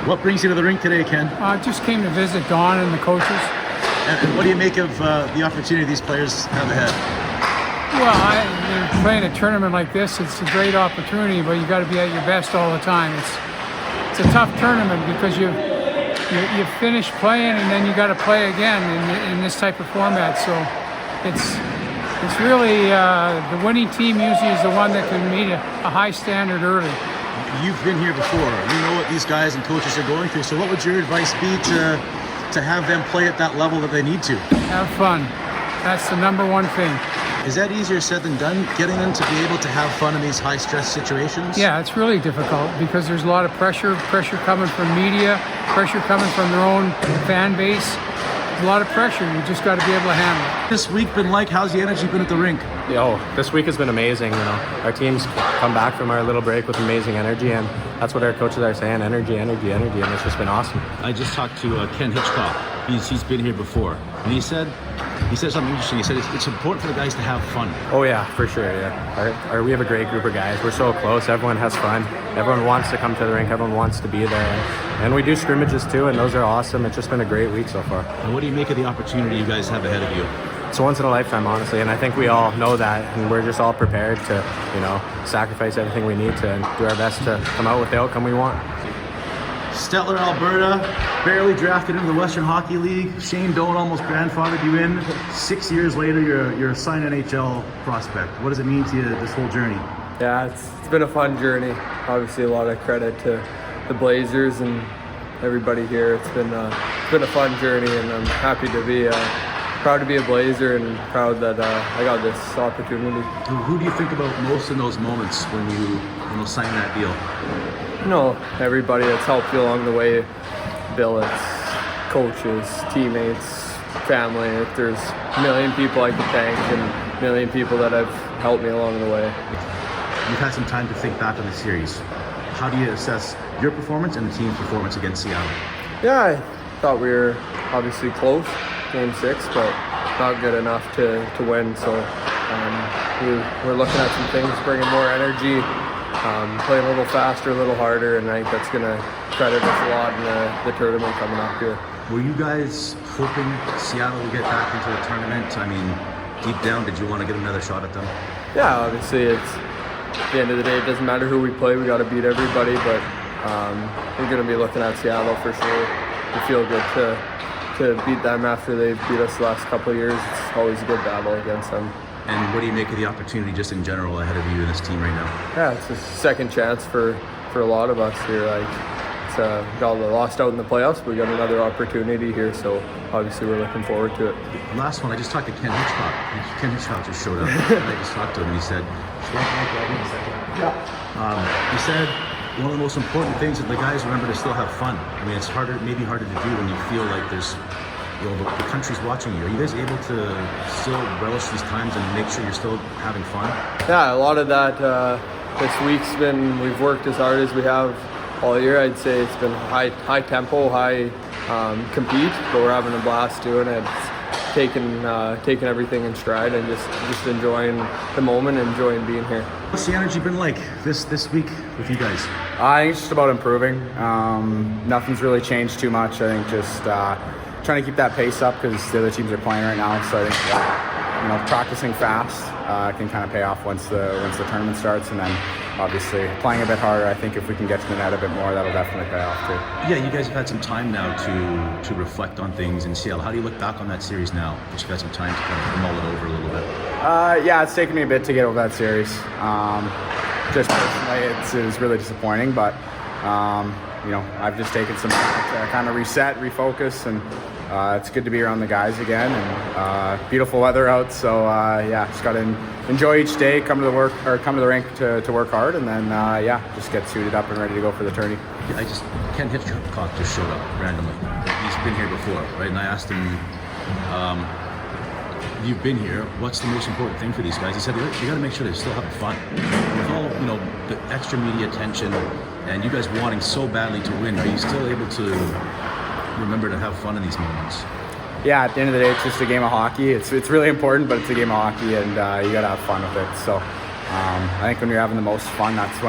What brings you to the rink today, Ken? I just came to visit Don and the coaches. And what do you make of the opportunity these players have ahead? Well, you're playing a tournament like this, it's a great opportunity, but you got to be at your best all the time. It's a tough tournament because you finish playing and then you got to play again in this type of format. So it's really the winning team usually is the one that can meet a high standard early. You've been here before. You know what these guys and coaches are going through. So what would your advice be to have them play at that level that they need to? Have fun. That's the number one thing. Is that easier said than done, getting them to be able to have fun in these high-stress situations? Yeah, it's really difficult because there's a lot of pressure coming from media, pressure coming from their own fan base. There's a lot of pressure. You just got to be able to handle it. This week been like? How's the energy been at the rink? This week has been amazing. Our team's come back from our little break with amazing energy, and that's what our coaches are saying: energy, and it's just been awesome. I just talked to Ken Hitchcock. He's been here before, and he said something interesting. He said it's important for the guys to have fun. Oh yeah, for sure. Yeah, we have a great group of guys. We're so close. Everyone has fun. Everyone wants to come to the rink. Everyone wants to be there, and we do scrimmages too, and those are awesome. It's just been a great week so far. And what do you make of the opportunity you guys have ahead of you? It's once in a lifetime, honestly, and I think we all know that, and we're just all prepared to, sacrifice everything we need to and do our best to come out with the outcome we want. Stettler, Alberta, barely drafted into the Western Hockey League. Shane Doan almost grandfathered you in. 6 years later, you're a signed NHL prospect. What does it mean to you, this whole journey? Yeah, it's been a fun journey. Obviously, a lot of credit to the Blazers and everybody here. It's been a fun journey, and I'm happy to be proud to be a Blazer and proud that I got this opportunity. Who do you think about most in those moments when you sign that deal? Everybody that's helped you along the way, billets, coaches, teammates, family. There's a million people I could thank and a million people that have helped me along the way. You've had some time to think back on the series. How do you assess your performance and the team's performance against Seattle? Yeah, I thought we were obviously close, Game 6, but not good enough to win. So we're looking at some things, bringing more energy, playing a little faster, a little harder, and I think that's going to credit us a lot in the tournament coming up here. Were you guys hoping Seattle would get back into the tournament? I mean, deep down, did you want to get another shot at them? Yeah, obviously, at the end of the day, it doesn't matter who we play. We got to beat everybody, but we're going to be looking at Seattle for sure. We feel good to beat them after they've beat us the last couple of years. It's always a good battle against them. And what do you make of the opportunity just in general ahead of you and this team right now? Yeah, it's a second chance for a lot of us here. It's got lost out in the playoffs, but we got another opportunity here, so obviously we're looking forward to it. Last one, I just talked to Ken Hitchcock. Ken Hitchcock just showed up. I just talked to him and he said, he said one of the most important things that the guys remember to still have fun. I mean, it's maybe harder to do when you feel like there's the country's watching you. Are you guys able to still relish these times and make sure you're still having fun? Yeah, a lot of that this week's we've worked as hard as we have all year. I'd say it's been high tempo, high compete, but we're having a blast doing it. It's taking everything in stride and just enjoying the moment and enjoying being here. What's the energy been like this week with you guys? I think it's just about improving. Nothing's really changed too much. I think just trying to keep that pace up because the other teams are playing right now. So I think practicing fast can kind of pay off once the tournament starts, and then obviously playing a bit harder. I think if we can get to the net a bit more, that'll definitely pay off too. Yeah, you guys have had some time now to reflect on things in Seattle. How do you look back on that series now that you've had some time to kind of mull it over a little bit? Yeah, it's taken me a bit to get over that series. Just personally, it was really disappointing, but I've just taken some time to kind of reset, refocus, and it's good to be around the guys again, and beautiful weather out. So just got to enjoy each day. Come to the rink to work hard, and then just get suited up and ready to go for the tourney. Ken Hitchcock just showed up randomly. He's been here before, right? And I asked him, "You've been here. What's the most important thing for these guys?" He said, "You got to make sure they're still having fun. With all the extra media attention, and you guys wanting so badly to win, are you still able to remember to have fun in these moments?" Yeah, at the end of the day, it's just a game of hockey. It's really important, but it's a game of hockey, and you got to have fun with it. So I think when you're having the most fun, that's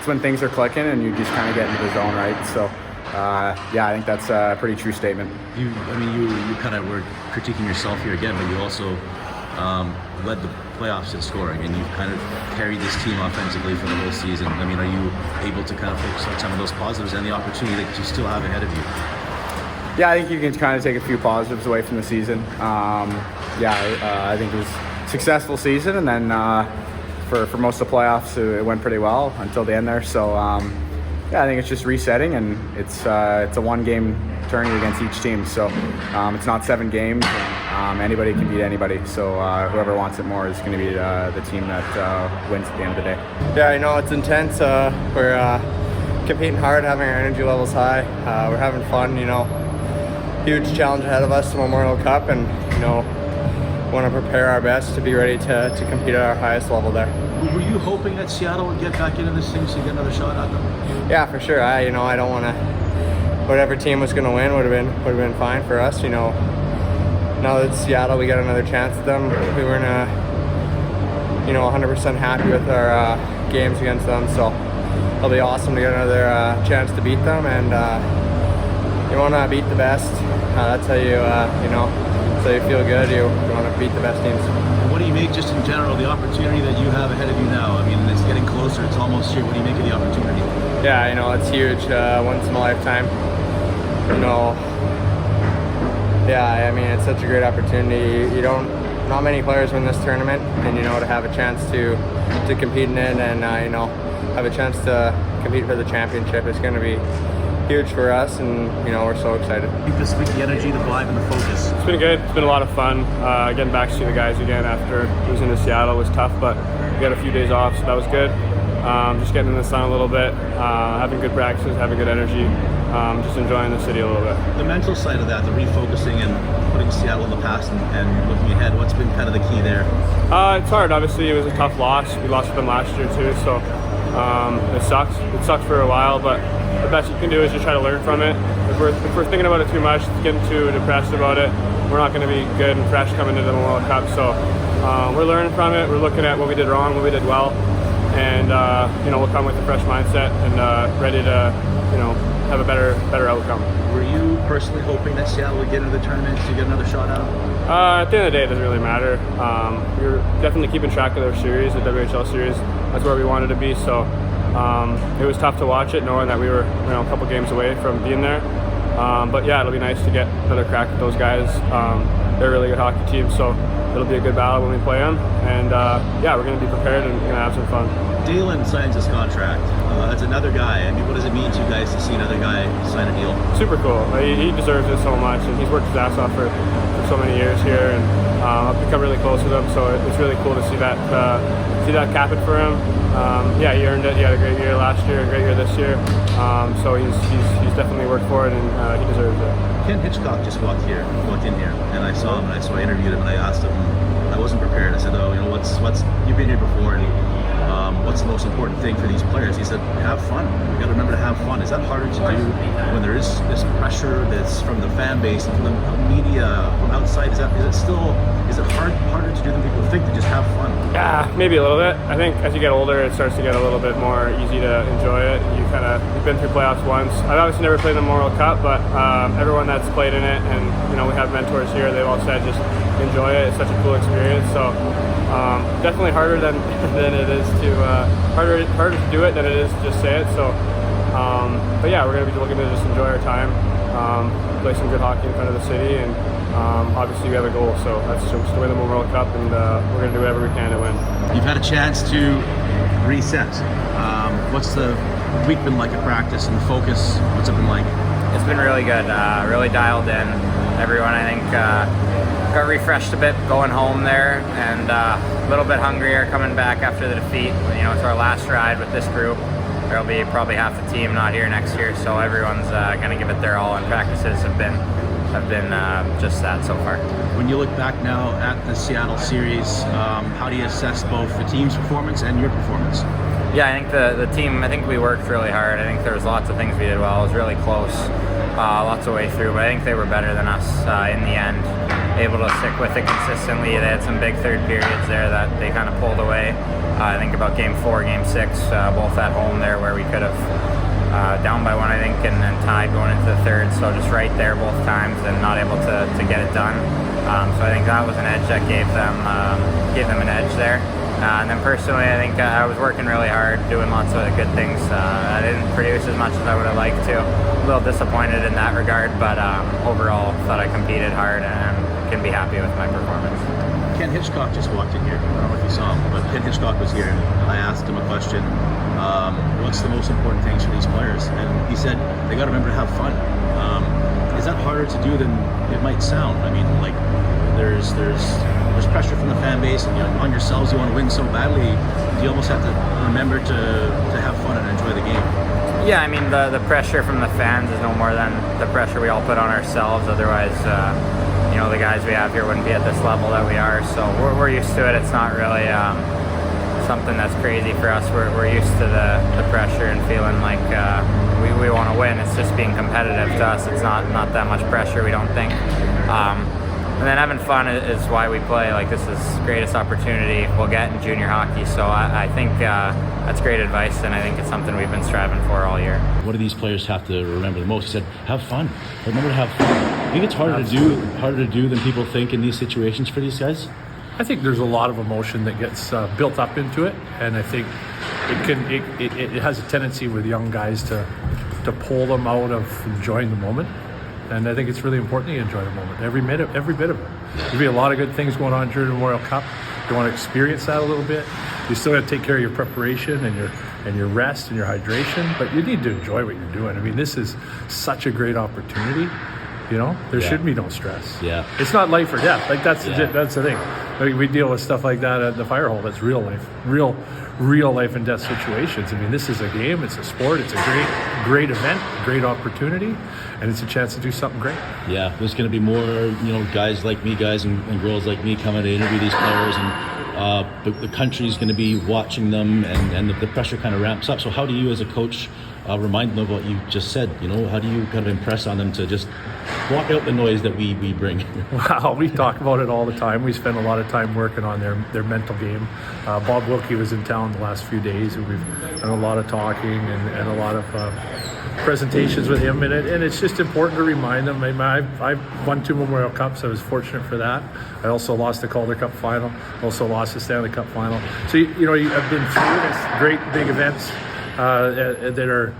when things are clicking, and you just kind of get into the zone, right? So yeah, I think that's a pretty true statement. You kind of were critiquing yourself here again, but you also led the playoffs in scoring, and you've kind of carried this team offensively for the whole season. I mean, are you able to kind of focus on some of those positives and the opportunity that you still have ahead of you? Yeah, I think you can kind of take a few positives away from the season. I think it was a successful season, and then for most of the playoffs, it went pretty well until the end there. So, yeah, I think it's just resetting, and it's a one-game tourney against each team. So it's not 7 games. Anybody can beat anybody. So whoever wants it more is going to be the team that wins at the end of the day. Yeah, I know it's intense. We're competing hard, having our energy levels high. We're having fun, huge challenge ahead of us, the Memorial Cup, and want to prepare our best to be ready to compete at our highest level there. Were you hoping that Seattle would get back into this thing so you get another shot at them? Yeah, for sure. I don't want to. Whatever team was going to win would have been fine for us. Now that it's Seattle, we got another chance at them. We weren't 100% happy with our games against them, so it'll be awesome to get another chance to beat them. And you want to beat the best. That's how you feel good. You want to beat the best teams. What do you make, just in general, the opportunity that you have ahead of you now? I mean, it's getting closer. It's almost here. What do you make of the opportunity? Yeah, it's huge. Once in a lifetime. Yeah, I mean, it's such a great opportunity. Not many players win this tournament, and to have a chance to compete in it, and have a chance to compete for the championship is going to be huge for us, and we're so excited. Keep this week, the energy, the vibe, and the focus. It's been good. It's been a lot of fun. Getting back to see the guys again after losing to Seattle was tough, but we got a few days off, so that was good. Just getting in the sun a little bit, having good practices, having good energy, just enjoying the city a little bit. The mental side of that, the refocusing and putting Seattle in the past and looking ahead, what's been kind of the key there? It's hard. Obviously, it was a tough loss. We lost to them last year too, so it sucks. It sucked for a while, but the best you can do is just try to learn from it. If we're thinking about it too much, getting too depressed about it, we're not going to be good and fresh coming into the Memorial Cup. So we're learning from it. We're looking at what we did wrong, what we did well, and we'll come with a fresh mindset and ready to have a better outcome. Were you personally hoping that Seattle would get into the tournament to get another shot out? At the end of the day, it doesn't really matter. We were definitely keeping track of their series, the WHL series. That's where we wanted to be. So it was tough to watch it, knowing that we were a couple games away from being there. But yeah, it'll be nice to get another crack at those guys. They're a really good hockey team, so it'll be a good battle when we play them. And yeah, we're going to be prepared and going to have some fun. Daylan signs his contract. That's another guy. I mean, what does it mean to you guys to see another guy sign a deal? Super cool. He deserves it so much, and he's worked his ass off for so many years here, and I've become really close with him. So it's really cool to see that happen for him. Yeah, he earned it. He had a great year last year, a great year this year. So he's definitely worked for it, and he deserves it. Ken Hitchcock just walked in here, and I saw him, and so I interviewed him, and I asked him. I wasn't prepared. I said, what's you've been here before, and what's the most important thing for these players? He said, have fun. You got to remember to have fun. Is that harder to do when there is this pressure that's from the fan base and from the media from outside? Is it harder to do than people think, to just have fun? Yeah, maybe a little bit. I think as you get older, it starts to get a little bit more easy to enjoy it. You've been through playoffs once. I've obviously never played the Memorial Cup, but everyone that's played in it, and we have mentors here, they've all said just enjoy it. It's such a cool experience. So definitely harder than it is to harder to do it than it is to just say it. So but yeah, we're going to be looking to just enjoy our time, play some good hockey in front of the city, and obviously we have a goal, so that's just to win the Memorial Cup, and we're going to do whatever we can to win. You've had a chance to reset. What's the week been like at practice and the focus? What's it been like? It's been really good, really dialed in. Everyone, I think, got refreshed a bit going home there, and a little bit hungrier coming back after the defeat. It's our last ride with this group. There'll be probably half the team not here next year, so everyone's going to give it their all, and practices have been just that so far. When you look back now at the Seattle series, how do you assess both the team's performance and your performance? Yeah, I think the team, I think we worked really hard. I think there was lots of things we did well. It was really close, lots of way through, but I think they were better than us in the end, able to stick with it consistently. They had some big third periods there that they kind of pulled away. I think about Game 4, Game 6, both at home there, where we could have down by one, I think, and then tied going into the third. So just right there both times and not able to get it done. So I think that was an edge that gave them an edge there. And then personally, I think I was working really hard, doing lots of good things. I didn't produce as much as I would have liked to. A little disappointed in that regard, but overall, thought I competed hard and can be happy with my performance. Ken Hitchcock just walked in here. I don't know if you saw him, but Ken Hitchcock was here. I asked him a question. What's the most important things for these players? And he said they got to remember to have fun. Is that harder to do than it might sound? I mean, like there's pressure from the fan base, and on yourselves, you want to win so badly. You almost have to remember to have fun and enjoy the game. Yeah, I mean the pressure from the fans is no more than the pressure we all put on ourselves. Otherwise, the guys we have here wouldn't be at this level that we are. So we're used to it. It's not really something that's crazy for us. We're used to the pressure and feeling like we want to win. It's just being competitive to us. It's not that much pressure, we don't think. And then having fun is why we play. Like, this is the greatest opportunity we'll get in junior hockey. So I think that's great advice, and I think it's something we've been striving for all year. What do these players have to remember the most? He said, have fun. Remember to have fun. I think it's harder to do than people think in these situations for these guys. I think there's a lot of emotion that gets built up into it, and I think it has a tendency with young guys to pull them out of enjoying the moment. And I think it's really important that you enjoy the moment, every bit of it. There'll be a lot of good things going on during the Memorial Cup. You want to experience that a little bit. You still got to take care of your preparation and your rest and your hydration, but you need to enjoy what you're doing. I mean, this is such a great opportunity. There should be no stress. Yeah, it's not life or death. Like that's the thing. Like, we deal with stuff like that at the fire hole. That's real life, real life and death situations. I mean, this is a game. It's a sport. It's a great event, great opportunity, and it's a chance to do something great. Yeah, there's going to be more, guys like me, guys and girls like me coming to interview these players, and the country's going to be watching them, and the pressure kind of ramps up. So how do you, as a coach, remind them of what you just said? How do you kind of impress on them to just block out the noise that we bring? Wow, we talk about it all the time. We spend a lot of time working on their mental game. Bob Wilkie was in town the last few days, and we've done a lot of talking and a lot of presentations with him, and it's just important to remind them. I've won 2 Memorial Cups. I was fortunate for that. I also lost the Calder Cup final, also lost the Stanley Cup final. So I've been through this great big events that are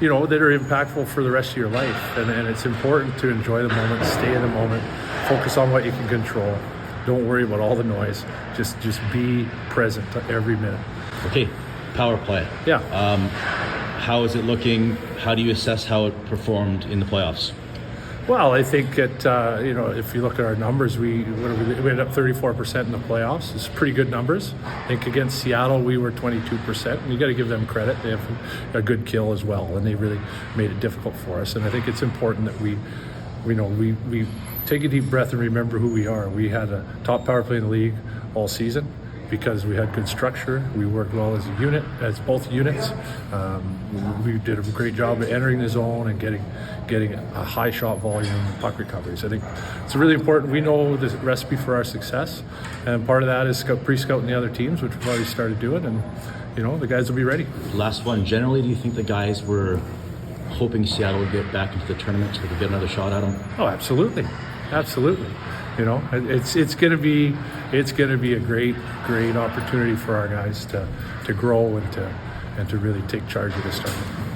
impactful for the rest of your life, and it's important to enjoy the moment, stay in the moment, focus on what you can control. Don't worry about all the noise. Just be present every minute. Okay, power play. Yeah. How is it looking? How do you assess how it performed in the playoffs? Well, I think that if you look at our numbers, we ended up 34% in the playoffs. It's pretty good numbers. I think against Seattle we were 22%, and you got to give them credit. They have a good kill as well, and they really made it difficult for us. And I think it's important that we take a deep breath and remember who we are. We had a top power play in the league all season because we had good structure. We worked well as a unit, as both units. We did a great job of entering the zone and getting a high shot volume and puck recoveries. I think it's really important. We know the recipe for our success, and part of that is pre-scouting the other teams, which we've already started doing, and the guys will be ready. Last one, generally, do you think the guys were hoping Seattle would get back into the tournament so they could get another shot at them? Oh, absolutely. It's going to be a great opportunity for our guys to grow and to really take charge of this tournament.